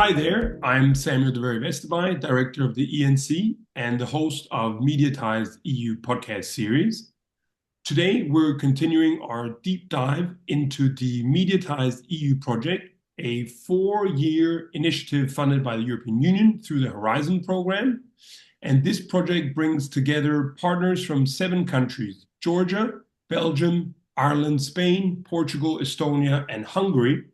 Hi there, I'm Samuel Doveri Vesterbye, Director of the ENC and the host of MEDIATIZED EU podcast series. Today, we're continuing our deep dive into the MEDIATIZED EU project, a 4-year initiative funded by the European Union through the Horizon program. And this project brings together partners from 7 countries: Georgia, Belgium, Ireland, Spain, Portugal, Estonia, and Hungary.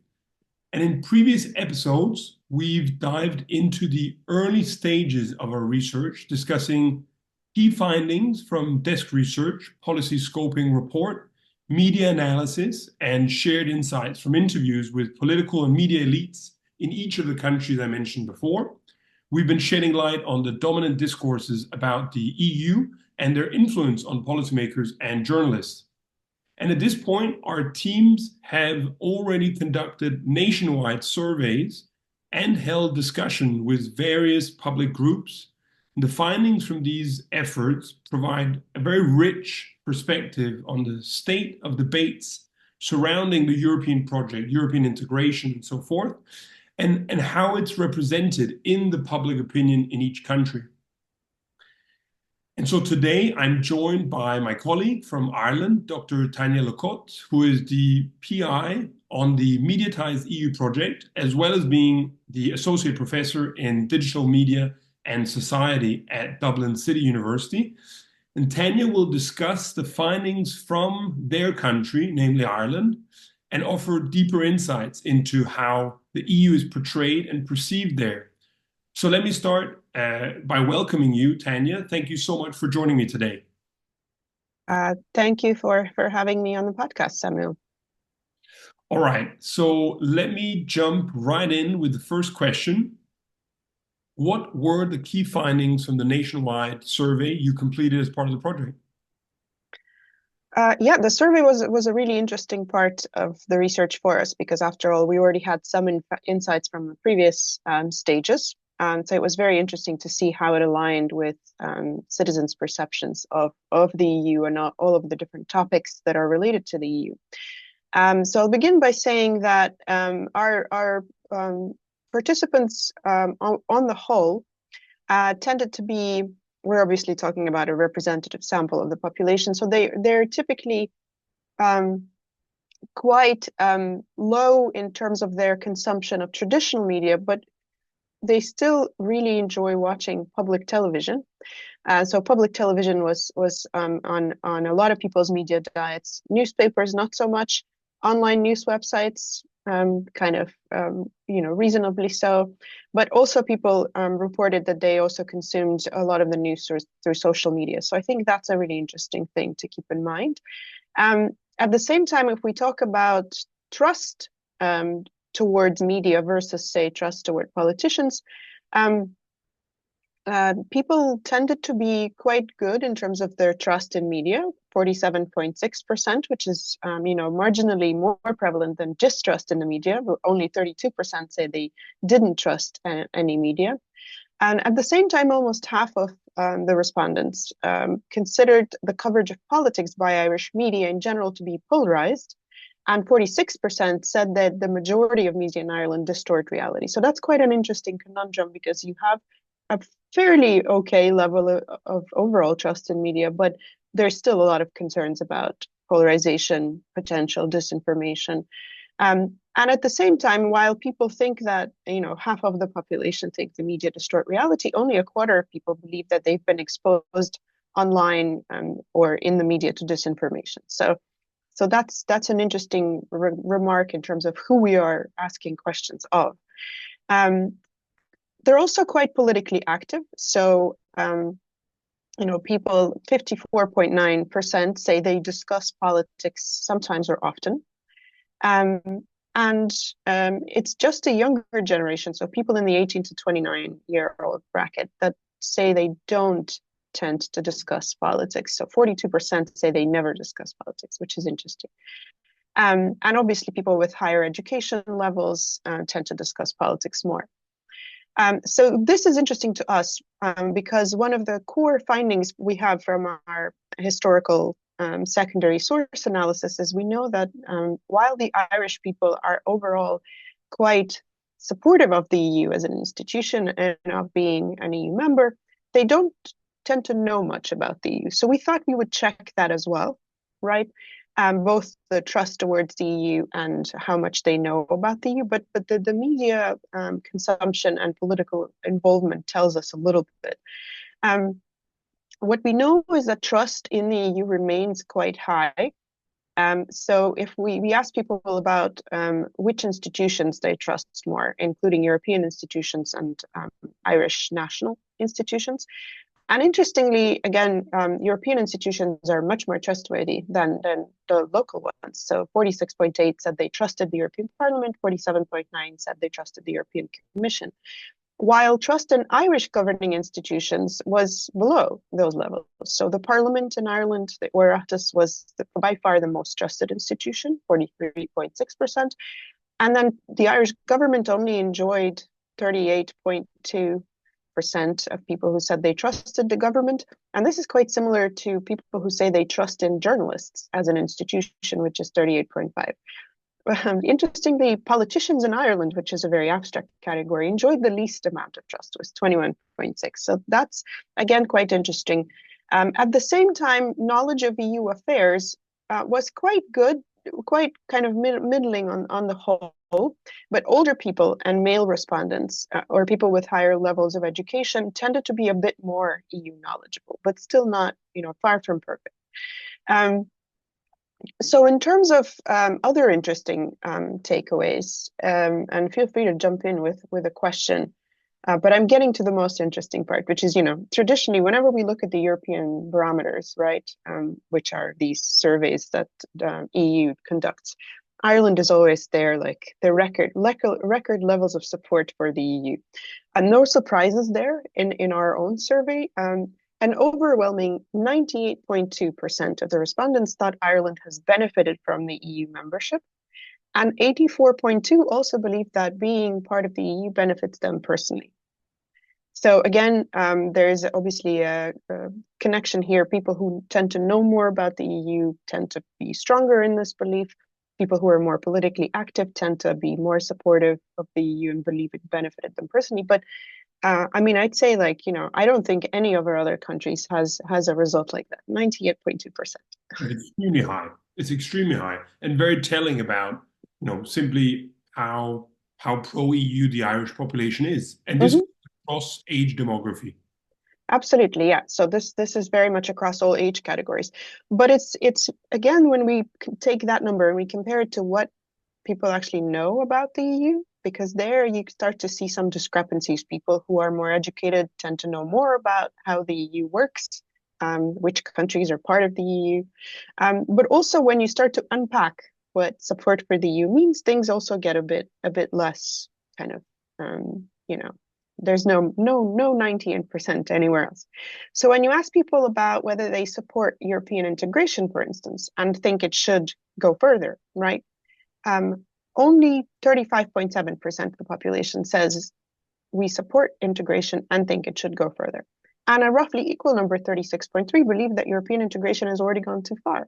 And in previous episodes, we've dived into the early stages of our research, discussing key findings from desk research, policy scoping report, media analysis, and shared insights from interviews with political and media elites in each of the countries I mentioned before. We've been shedding light on the dominant discourses about the EU and their influence on policymakers and journalists. And at this point, our teams have already conducted nationwide surveys and held discussion with various public groups. The findings from these efforts provide a very rich perspective on the state of debates surrounding the European project, European integration, and so forth, and how it's represented in the public opinion in each country. And so today I'm joined by my colleague from Ireland, Dr. Tetyana Lokot, who is the PI on the MEDIATIZED EU project, as well as being the Associate Professor in Digital Media and Society at Dublin City University. And Tanya will discuss the findings from their country, namely Ireland, and offer deeper insights into how the EU is portrayed and perceived there. So let me start by welcoming you, Tanya. Thank you so much for joining me today. Thank you for having me on the podcast, Samuel. All right, so let me jump right in with the first question. What were the key findings from the nationwide survey you completed as part of the project? Yeah, the survey was a really interesting part of the research for us because, after all, we already had some insights from the previous stages. So it was very interesting to see how it aligned with citizens' perceptions of the EU and all of the different topics that are related to the EU. So I'll begin by saying that our participants on the whole tended to be, we're obviously talking about a representative sample of the population, so they're typically quite low in terms of their consumption of traditional media, but they still really enjoy watching public television. So public television was on a lot of people's media diets. Newspapers, not so much. Online news websites, reasonably so. But also people reported that they also consumed a lot of the news through social media. So I think that's a really interesting thing to keep in mind. At the same time, if we talk about trust towards media versus, say, trust toward politicians, people tended to be quite good in terms of their trust in media, 47.6%, which is marginally more prevalent than distrust in the media. Only 32% say they didn't trust any media. And at the same time, almost half of the respondents considered the coverage of politics by Irish media in general to be polarized. And 46% said that the majority of media in Ireland distort reality. So that's quite an interesting conundrum, because you have a fairly okay level of overall trust in media, but there's still a lot of concerns about polarization, potential disinformation. And at the same time, while people think that, half of the population think the media distort reality, only a quarter of people believe that they've been exposed online or in the media to disinformation. So that's an interesting remark in terms of who we are asking questions of. They're also quite politically active. So, people, 54.9% say they discuss politics sometimes or often. And it's just a younger generation, so people in the 18 to 29-year-old bracket, that say they don't tend to discuss politics. So 42% say they never discuss politics, which is interesting. And obviously people with higher education levels tend to discuss politics more. So this is interesting to us because one of the core findings we have from our historical secondary source analysis is we know that while the Irish people are overall quite supportive of the EU as an institution and of being an EU member, they don't tend to know much about the EU. So we thought we would check that as well, right? Both the trust towards the EU and how much they know about the EU, but the media consumption and political involvement tells us a little bit. What we know is that trust in the EU remains quite high. So if we ask people about which institutions they trust more, including European institutions and Irish national institutions, and interestingly, again, European institutions are much more trustworthy than the local ones. So 46.8 said they trusted the European Parliament, 47.9 said they trusted the European Commission, while trust in Irish governing institutions was below those levels. So the Parliament in Ireland, the Oireachtas, was by far the most trusted institution, 43.6%. And then the Irish government only enjoyed 38.2% of people who said they trusted the government. And this is quite similar to people who say they trust in journalists as an institution, which is 38.5. Interestingly, politicians in Ireland, which is a very abstract category, enjoyed the least amount of trust, was 21.6. So that's, again, quite interesting. At the same time, knowledge of EU affairs was quite good, quite kind of middling on the whole. But older people and male respondents or people with higher levels of education tended to be a bit more EU knowledgeable, but still not, far from perfect. So in terms of other interesting takeaways, and feel free to jump in with a question, but I'm getting to the most interesting part, which is, traditionally, whenever we look at the European barometers, right, which are these surveys that the EU conducts, Ireland is always there, like the record levels of support for the EU. And no surprises there in our own survey. An overwhelming 98.2% of the respondents thought Ireland has benefited from the EU membership. And 84.2% also believe that being part of the EU benefits them personally. So again, there's obviously a connection here. People who tend to know more about the EU tend to be stronger in this belief. People who are more politically active tend to be more supportive of the EU and believe it benefited them personally. But I'd say, I don't think any of our other countries has a result like that, 98.2%. It's extremely high. It's extremely high and very telling about, simply how pro-EU the Irish population is. And this across age demography. Absolutely, yeah. So this is very much across all age categories. But it's again, when we take that number and we compare it to what people actually know about the EU, because there you start to see some discrepancies. People who are more educated tend to know more about how the EU works, which countries are part of the EU. But also when you start to unpack what support for the EU means, things also get a bit less kind of, there's no 98% anywhere else. So when you ask people about whether they support European integration, for instance, and think it should go further, right? Only 35.7% of the population says we support integration and think it should go further. And a roughly equal number, 36.3%, believe that European integration has already gone too far.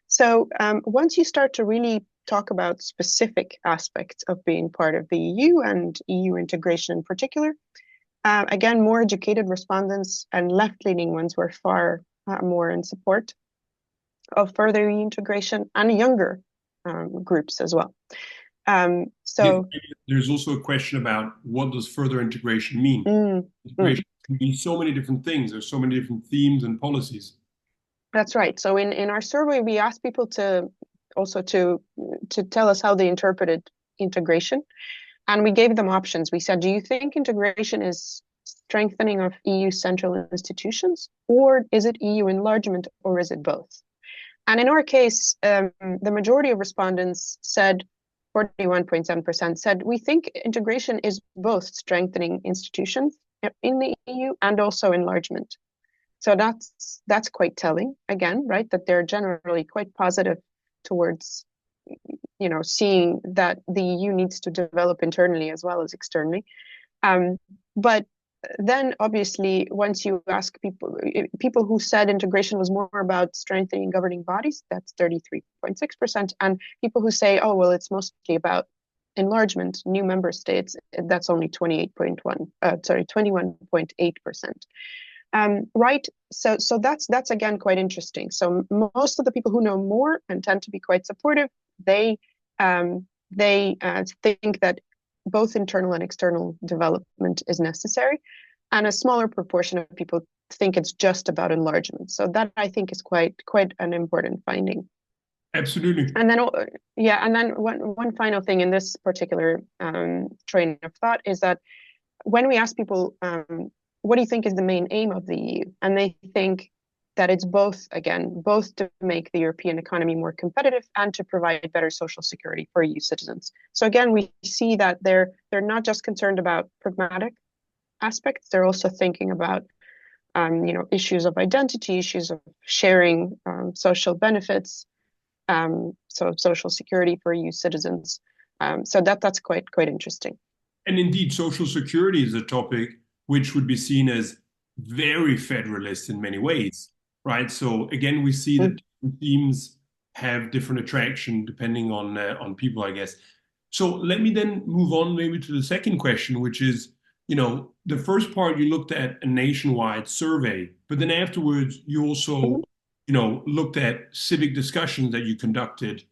So once you start to really talk about specific aspects of being part of the EU and EU integration in particular, again, more educated respondents and left-leaning ones were far more in support of further EU integration, and younger groups as well. So there's also a question about what does further integration mean? Integration can mean so many different things. There's so many different themes and policies. That's right. So in our survey, we asked people to tell us how they interpreted integration, and we gave them options. We said, do you think integration is strengthening of EU central institutions, or is it EU enlargement, or is it both? And in our case, the majority of respondents said, 41.7% said, we think integration is both strengthening institutions in the EU and also enlargement. So that's quite telling, again, right? That they're generally quite positive towards, seeing that the EU needs to develop internally as well as externally. But then obviously, once you ask people who said integration was more about strengthening governing bodies, that's 33.6%. And people who say, oh, well, it's mostly about enlargement, new member states, that's only 21.8%. Right. So that's again quite interesting. So most of the people who know more and tend to be quite supportive, they think that both internal and external development is necessary, and a smaller proportion of people think it's just about enlargement. So that I think is quite an important finding. Absolutely. And then, one final thing in this particular train of thought is that when we ask people, what do you think is the main aim of the EU? And they think that it's both to make the European economy more competitive and to provide better social security for EU citizens. So again, we see that they're not just concerned about pragmatic aspects, they're also thinking about issues of identity, issues of sharing social benefits, so social security for EU citizens. So that's quite interesting. And indeed, social security is a topic which would be seen as very federalist in many ways, right? So again, we see that themes have different attraction depending on people, I guess. So let me then move on maybe to the second question, which is, the first part you looked at a nationwide survey, but then afterwards you also, looked at civic discussions that you conducted.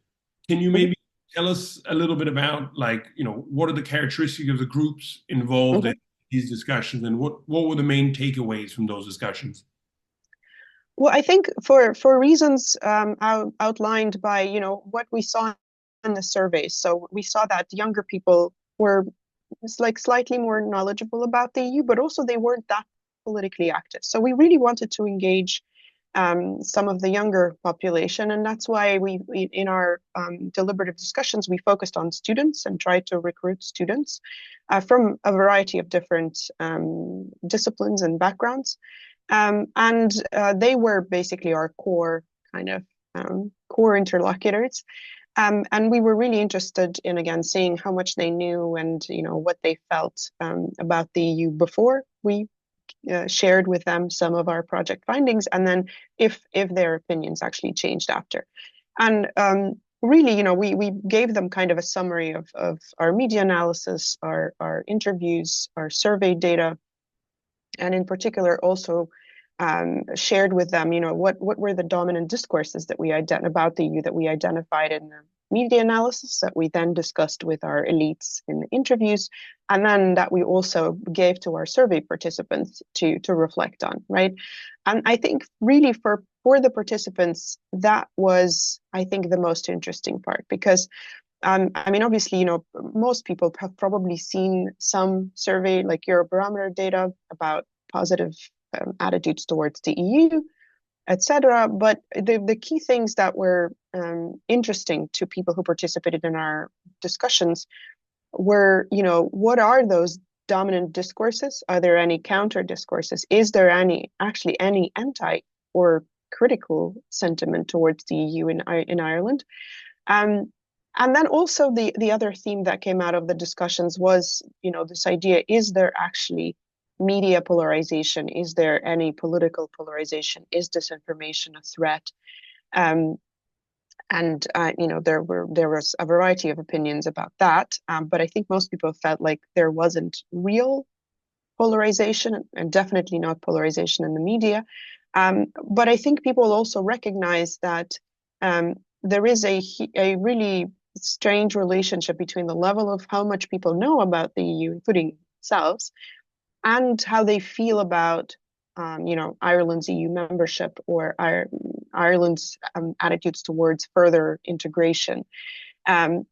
Can you maybe tell us a little bit about, what are the characteristics of the groups involved in these discussions, and what were the main takeaways from those discussions? Well, I think for reasons outlined by what we saw in the surveys. So we saw that younger people were slightly more knowledgeable about the EU, but also they weren't that politically active. So we really wanted to engage some of the younger population, and that's why we in our deliberative discussions we focused on students and tried to recruit students from a variety of different disciplines and backgrounds, and they were basically our core core interlocutors. And we were really interested in, again, seeing how much they knew and what they felt about the EU before we shared with them some of our project findings, and then if their opinions actually changed after. And really, we gave them kind of a summary of our media analysis, our interviews, our survey data, and in particular also shared with them, what were the dominant discourses that we about the EU that we identified in the media analysis that we then discussed with our elites in the interviews, and then that we also gave to our survey participants to reflect on, right? And I think really for the participants, that was, I think, the most interesting part, because obviously, most people have probably seen some survey like Eurobarometer data about positive attitudes towards the EU, etc. But the key things that were interesting to people who participated in our discussions were, what are those dominant discourses? Are there any counter discourses? Is there any anti or critical sentiment towards the EU in Ireland? And then also the other theme that came out of the discussions was, this idea: is there actually media polarization? Is there any political polarization? Is disinformation a threat? There was a variety of opinions about that, but I think most people felt like there wasn't real polarization, and definitely not polarization in the media. But I think people also recognize that there is a really strange relationship between the level of how much people know about the EU, including themselves, and how they feel about Ireland's EU membership, or Ireland's attitudes towards further integration.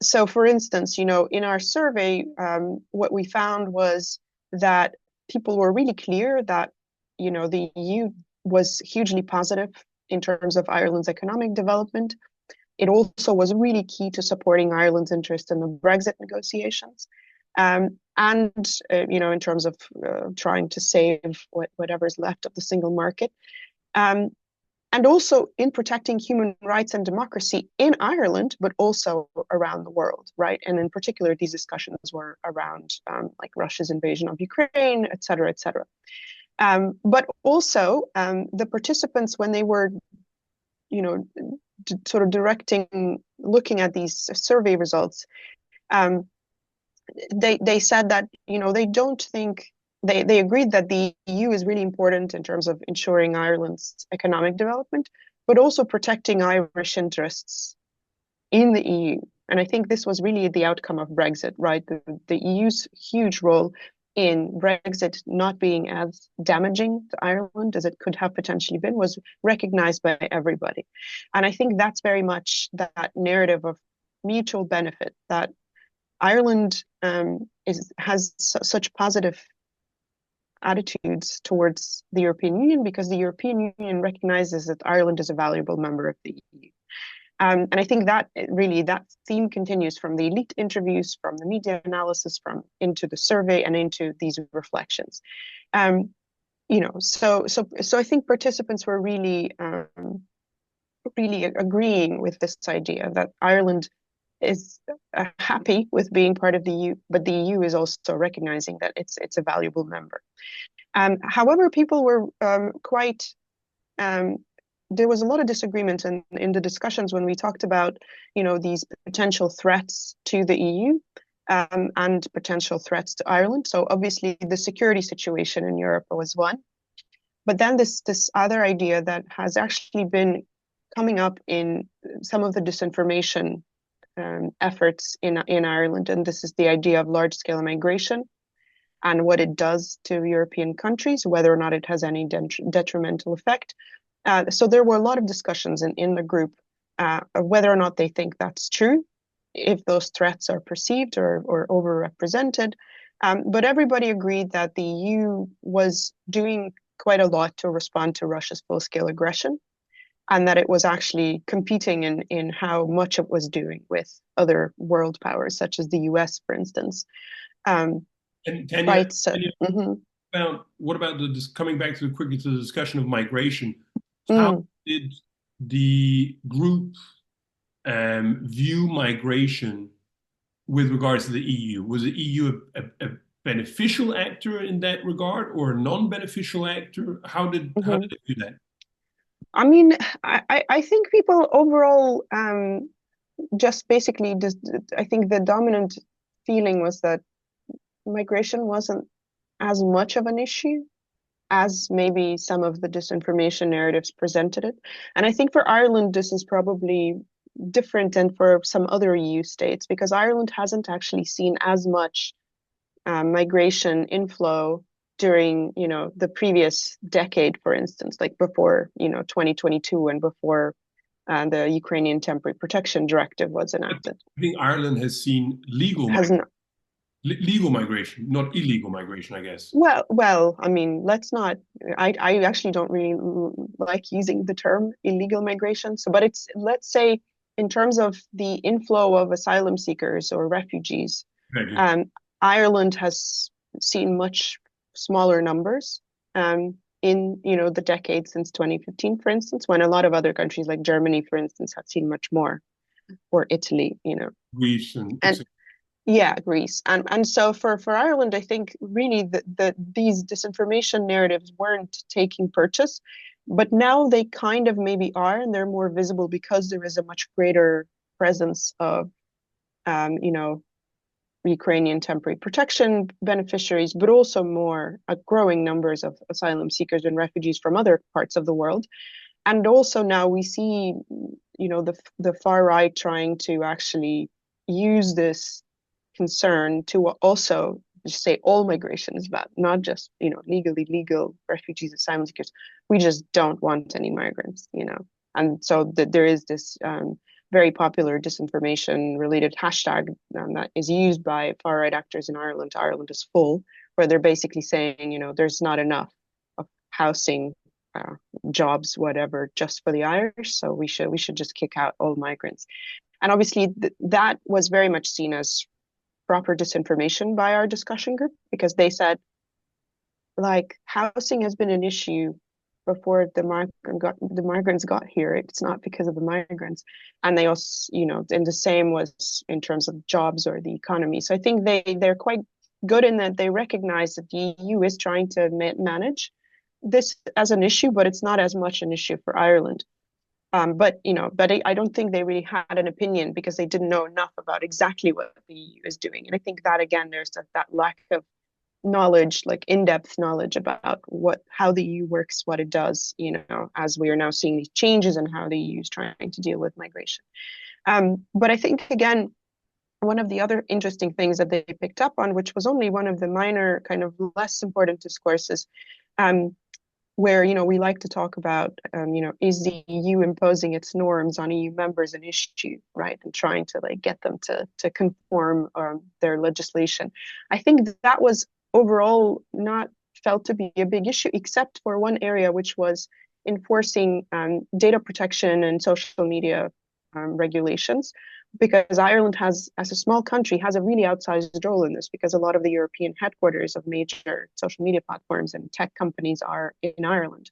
So, for instance, in our survey, what we found was that people were really clear that the EU was hugely positive in terms of Ireland's economic development. It also was really key to supporting Ireland's interest in the Brexit negotiations. And in terms of trying to save whatever's left of the single market, and also in protecting human rights and democracy in Ireland, but also around the world, right? And in particular, these discussions were around like Russia's invasion of Ukraine, et cetera, et cetera. But also the participants, when they were, sort of looking at these survey results, they said that, they don't think they agreed that the EU is really important in terms of ensuring Ireland's economic development, but also protecting Irish interests in the EU. And I think this was really the outcome of Brexit, right? The EU's huge role in Brexit not being as damaging to Ireland as it could have potentially been was recognized by everybody. And I think that's very much that narrative of mutual benefit, that Ireland has such positive attitudes towards the European Union because the European Union recognizes that Ireland is a valuable member of the EU. And I think that really that theme continues from the elite interviews, from the media analysis, from into the survey and into these reflections. So I think participants were really agreeing with this idea that Ireland is happy with being part of the EU, but the EU is also recognizing that it's a valuable member. However, people were quite there was a lot of disagreement in the discussions when we talked about, these potential threats to the EU and potential threats to Ireland. So obviously the security situation in Europe was one, but then this other idea that has actually been coming up in some of the disinformation efforts in Ireland, and this is the idea of large-scale migration and what it does to European countries, whether or not it has any detrimental effect. So there were a lot of discussions in the group of whether or not they think that's true, if those threats are perceived or overrepresented. But everybody agreed that the EU was doing quite a lot to respond to Russia's full-scale aggression, and that it was actually competing in how much it was doing with other world powers, such as the US, for instance. And Tanya, right. So, what about coming back quickly to the discussion of migration? How Mm. did the group view migration with regards to the EU? Was the EU a beneficial actor in that regard, or a non-beneficial actor? How did they view that? I mean, I think people overall just basically I think the dominant feeling was that migration wasn't as much of an issue as maybe some of the disinformation narratives presented it. And I think for Ireland, this is probably different than for some other EU states, because Ireland hasn't actually seen as much migration inflow during, the previous decade, for instance, like before, 2022 and before the Ukrainian Temporary Protection Directive was enacted. I think Ireland has seen legal migration, not illegal migration, I guess. Well, I mean, let's not. I actually don't really like using the term illegal migration. So, but let's say, in terms of the inflow of asylum seekers or refugees, Ireland has seen much smaller numbers in the decade since 2015, for instance, when a lot of other countries like Germany, for instance, have seen much more, or Italy, Greece and yeah, Greece. And so for Ireland, I think really these disinformation narratives weren't taking purchase, but now they kind of maybe are, and they're more visible because there is a much greater presence of, Ukrainian temporary protection beneficiaries, but also more growing numbers of asylum seekers and refugees from other parts of the world. And also now we see, the far right trying to actually use this concern to also just say all migration is bad, not just, legally legal refugees, asylum seekers. We just don't want any migrants, And so there is this very popular disinformation related hashtag that is used by far right actors in Ireland. Ireland is full, where they're basically saying, there's not enough of housing, jobs, whatever, just for the Irish. So we should just kick out all migrants. And obviously that was very much seen as proper disinformation by our discussion group, because they said, like, housing has been an issue before the migrants got here. It's not because of the migrants. And they also, and the same was in terms of jobs or the economy. So I think they're quite good in that they recognize that the EU is trying to manage this as an issue, but it's not as much an issue for Ireland. But I don't think they really had an opinion because they didn't know enough about exactly what the EU is doing. And I think that again, there's that lack of knowledge, like in-depth knowledge about how the EU works, what it does, as we are now seeing these changes and how the EU is trying to deal with migration. But I think again, one of the other interesting things that they picked up on, which was only one of the minor kind of less important discourses, where we like to talk about is the EU imposing its norms on EU members an issue, right, and trying to like get them to conform their legislation. I think that was overall not felt to be a big issue, except for one area, which was enforcing data protection and social media regulations, because Ireland has, as a small country, has a really outsized role in this, because a lot of the European headquarters of major social media platforms and tech companies are in Ireland.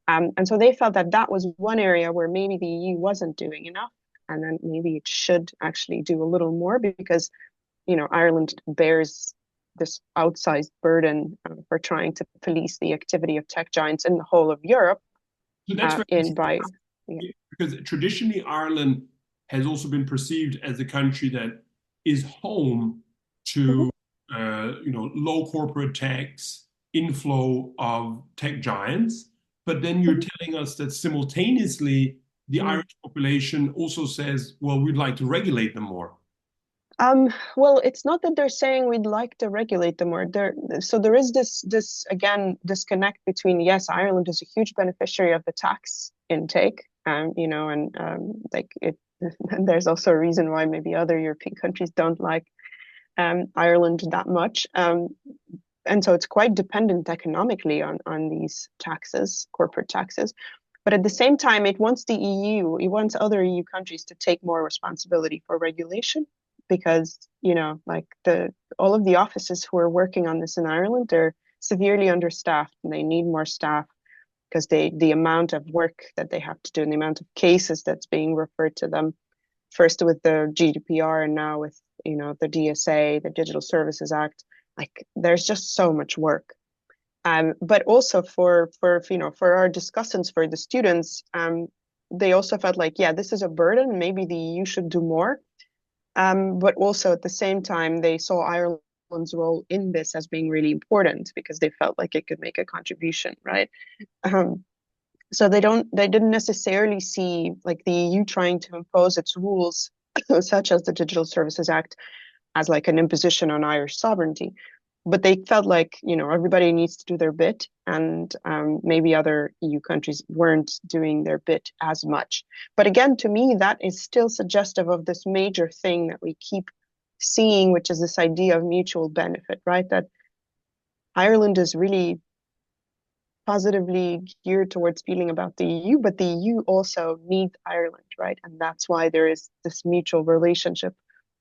And so they felt that that was one area where maybe the EU wasn't doing enough, and then maybe it should actually do a little more, because Ireland bears this outsized burden for trying to police the activity of tech giants in the whole of Europe. So that's Yeah. because traditionally Ireland has also been perceived as a country that is home to low corporate tax, inflow of tech giants. But then you're telling us that simultaneously the Irish population also says, well, we'd like to regulate them more. Well, it's not that they're saying we'd like to regulate them more. So there is this again disconnect between, yes, Ireland is a huge beneficiary of the tax intake, and like it. And there's also a reason why maybe other European countries don't like Ireland that much. And so it's quite dependent economically on these taxes, corporate taxes. But at the same time, it wants it wants other EU countries to take more responsibility for regulation, because like all of the offices who are working on this in Ireland, they're severely understaffed and they need more staff, because the amount of work that they have to do and the amount of cases that's being referred to them, first with the GDPR and now with the DSA, the Digital Services Act, like there's just so much work. But also for our discussants, for the students, they also felt like, yeah, this is a burden. Maybe the EU should do more. But also at the same time, they saw Ireland's role in this as being really important, because they felt like it could make a contribution, right? So they didn't necessarily see like the EU trying to impose its rules, such as the Digital Services Act, as like an imposition on Irish sovereignty. But they felt like, everybody needs to do their bit, and maybe other EU countries weren't doing their bit as much. But again, to me, that is still suggestive of this major thing that we keep seeing, which is this idea of mutual benefit, right? That Ireland is really positively geared towards feeling about the EU, but the EU also needs Ireland, right? And that's why there is this mutual relationship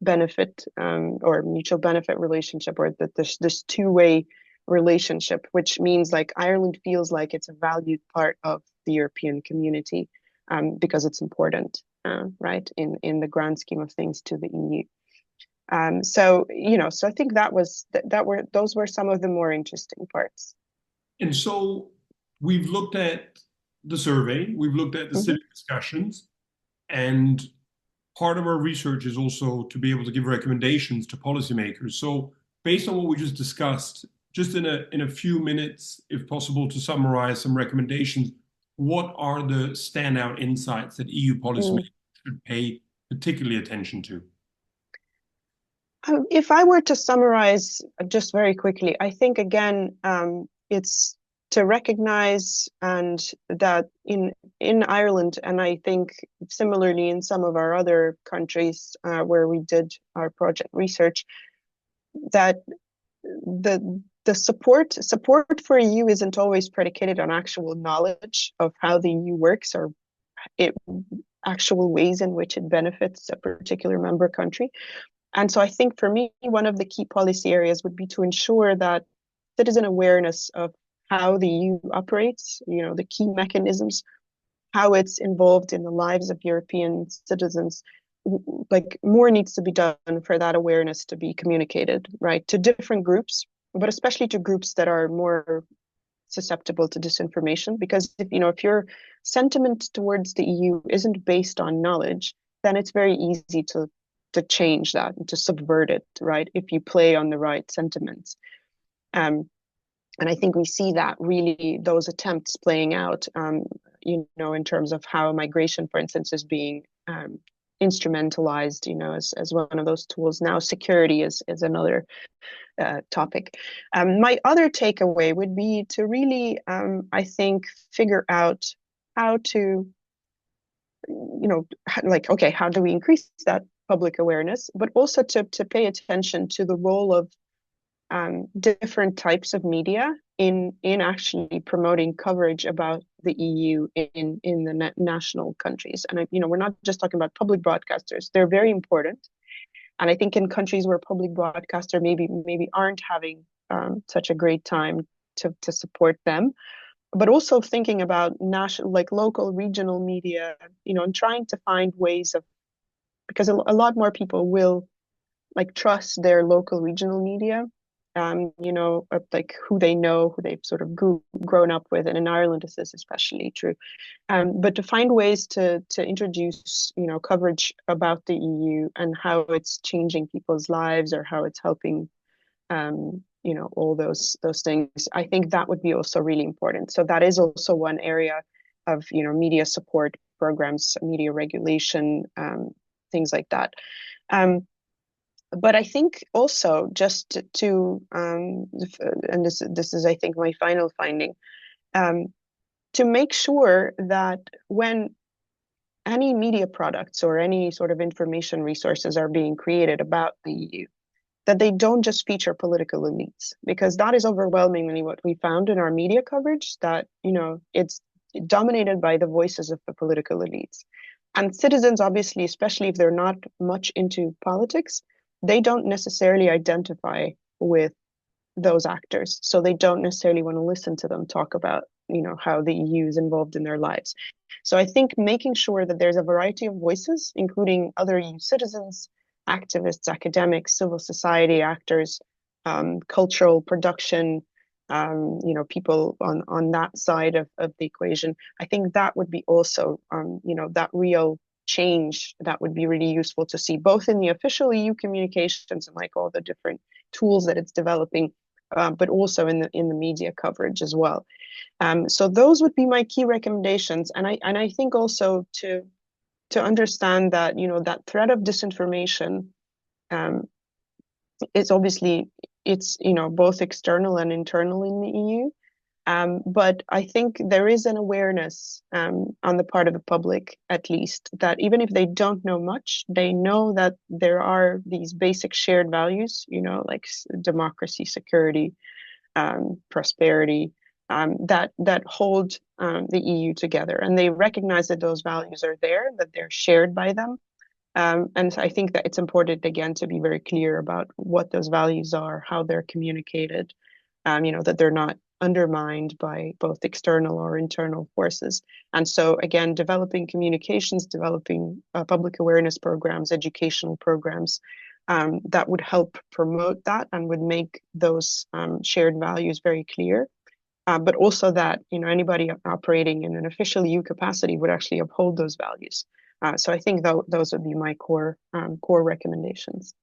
benefit, or mutual benefit relationship, or this two-way relationship, which means like Ireland feels like it's a valued part of the European community, because it's important, right, in the grand scheme of things to the EU. So I think those were some of the more interesting parts. And so we've looked at the survey, we've looked at the civic discussions, and part of our research is also to be able to give recommendations to policymakers. So based on what we just discussed, just in a few minutes, if possible, to summarize some recommendations, what are the standout insights that EU policymakers should pay particularly attention to? If I were to summarize just very quickly, I think again, it's to recognize and that in Ireland, and I think similarly in some of our other countries where we did our project research, that the support for EU isn't always predicated on actual knowledge of how the EU works, or actual ways in which it benefits a particular member country. And so I think for me, one of the key policy areas would be to ensure that citizen awareness of how the EU operates, the key mechanisms, how it's involved in the lives of European citizens, like more needs to be done for that awareness to be communicated, right, to different groups, but especially to groups that are more susceptible to disinformation. Because if you're sentiment towards the EU isn't based on knowledge, then it's very easy to change that and to subvert it, right? If you play on the right sentiments. And I think we see that really those attempts playing out, in terms of how migration, for instance, is being instrumentalized, as one of those tools. Now, security is another topic. My other takeaway would be to really, I think, figure out how to, okay, how do we increase that public awareness, but also to pay attention to the role of different types of media in actually promoting coverage about the EU in the national countries. And we're not just talking about public broadcasters; they're very important. And I think in countries where public broadcasters maybe aren't having such a great time to support them, but also thinking about national, like local, regional media, and trying to find ways of, because a lot more people will trust their local regional media, like who they know, who they've sort of grown up with. And in Ireland, this is especially true. But to find ways to introduce, coverage about the EU and how it's changing people's lives or how it's helping, all those things. I think that would be also really important. So that is also one area of, media support programs, media regulation, things like that. But I think also just to, and this is, I think, my final finding, to make sure that when any media products or any sort of information resources are being created about the EU, that they don't just feature political elites, because that is overwhelmingly what we found in our media coverage, that, it's dominated by the voices of the political elites. And citizens, obviously, especially if they're not much into politics, they don't necessarily identify with those actors. So they don't necessarily want to listen to them talk about, how the EU is involved in their lives. So I think making sure that there's a variety of voices, including other EU citizens, activists, academics, civil society actors, cultural production, people on that side of the equation. I think that would be also, that real change that would be really useful to see, both in the official EU communications and like all the different tools that it's developing, but also in the media coverage as well. So those would be my key recommendations. And I think also to understand that, that threat of disinformation is obviously, it's, both external and internal in the EU. But I think there is an awareness on the part of the public, at least, that even if they don't know much, they know that there are these basic shared values, like democracy, security, prosperity, that hold the EU together. And they recognize that those values are there, that they're shared by them. And I think that it's important, again, to be very clear about what those values are, how they're communicated, that they're not undermined by both external or internal forces. And so, again, developing communications, developing public awareness programs, educational programs that would help promote that and would make those shared values very clear. But also that, anybody operating in an official EU capacity would actually uphold those values. So I think those would be my core recommendations.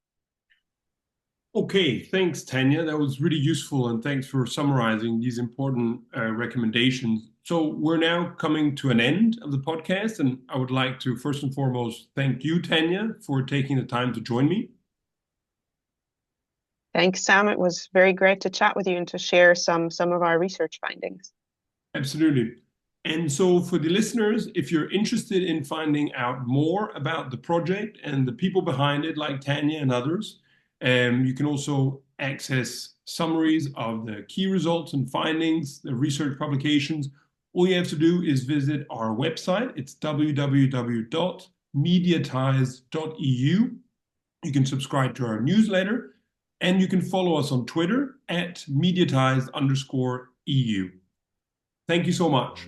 Okay, thanks, Tanya. That was really useful, and thanks for summarizing these important recommendations. So we're now coming to an end of the podcast, and I would like to first and foremost thank you, Tanya, for taking the time to join me. Thanks, Sam. It was very great to chat with you and to share some of our research findings. Absolutely. And so for the listeners, if you're interested in finding out more about the project and the people behind it, like Tanya and others, you can also access summaries of the key results and findings, the research publications. All you have to do is visit our website. It's www.mediatized.eu. You can subscribe to our newsletter, and you can follow us on Twitter at mediatized_EU. Thank you so much.